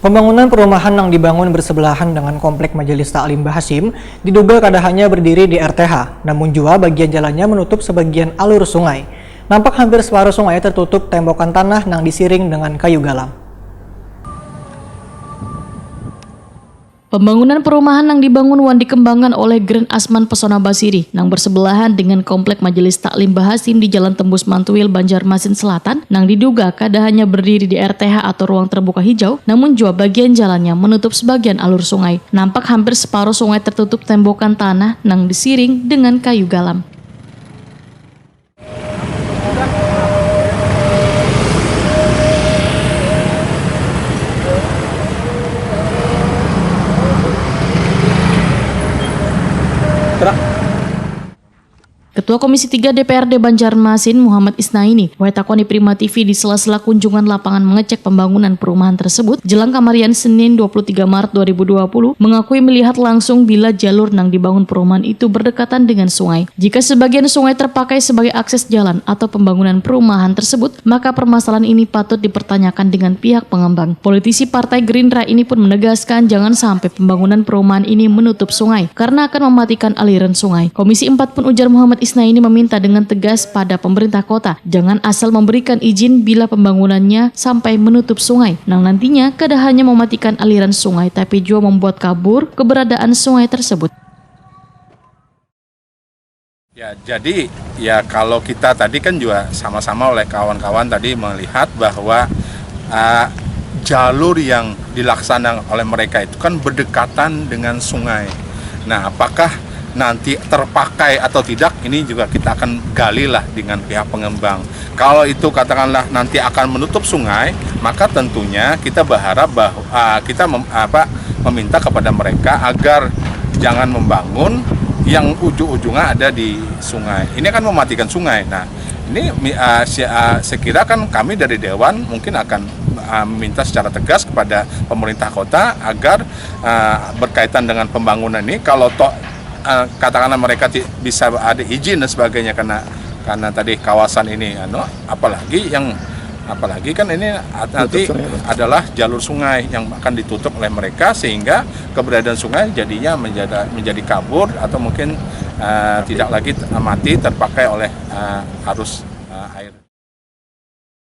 Pembangunan perumahan yang dibangun bersebelahan dengan Komplek Majelis Taklim Bahasim diduga kadahannya berdiri di RTH, namun juga bagian jalannya menutup sebagian alur sungai. Nampak hampir separuh sungai tertutup tembokan tanah yang disiring dengan kayu galam. Pembangunan perumahan yang dibangun wan dikembangkan oleh Grand Asman Pesona Basiri yang bersebelahan dengan Komplek Majelis Taklim Bahasim di Jalan Tembus Mantuil, Banjarmasin Selatan yang diduga kadahannya berdiri di RTH atau ruang terbuka hijau, namun juga bagian jalannya menutup sebagian alur sungai. Nampak hampir separuh sungai tertutup tembokan tanah yang disiring dengan kayu galam. Ketua Komisi 3 DPRD Banjarmasin Muhammad Isnaini waetakoni Prima TV di sela-sela kunjungan lapangan mengecek pembangunan perumahan tersebut jelang kamarian Senin 23 Maret 2020 mengakui melihat langsung bila jalur yang dibangun perumahan itu berdekatan dengan sungai. Jika sebagian sungai terpakai sebagai akses jalan atau pembangunan perumahan tersebut, maka permasalahan ini patut dipertanyakan dengan pihak pengembang. Politisi Partai Gerindra ini pun menegaskan jangan sampai pembangunan perumahan ini menutup sungai karena akan mematikan aliran sungai. Komisi 4 pun ujar Muhammad Isnaini meminta dengan tegas pada pemerintah kota jangan asal memberikan izin bila pembangunannya sampai menutup sungai. Nantinya kadahannya mematikan aliran sungai tapi juga membuat kabur keberadaan sungai tersebut. Ya, jadi ya kalau kita tadi kan juga sama-sama oleh kawan-kawan tadi melihat bahwa jalur yang dilaksanakan oleh mereka itu kan berdekatan dengan sungai. Nah, apakah nanti terpakai atau tidak, ini juga kita akan gali lah dengan pihak pengembang. Kalau itu katakanlah nanti akan menutup sungai, maka tentunya kita berharap bahwa kita meminta kepada mereka agar jangan membangun yang ujung-ujungnya ada di sungai. Ini akan mematikan sungai. Nah, ini sekira kan kami dari Dewan mungkin akan meminta secara tegas kepada pemerintah kota agar berkaitan dengan pembangunan ini, kalau katakanlah mereka bisa ada izin dan sebagainya karena tadi kawasan ini apalagi kan ini nanti adalah jalur sungai yang akan ditutup oleh mereka sehingga keberadaan sungai jadinya menjadi kabur atau mungkin tidak lagi mati terpakai oleh arus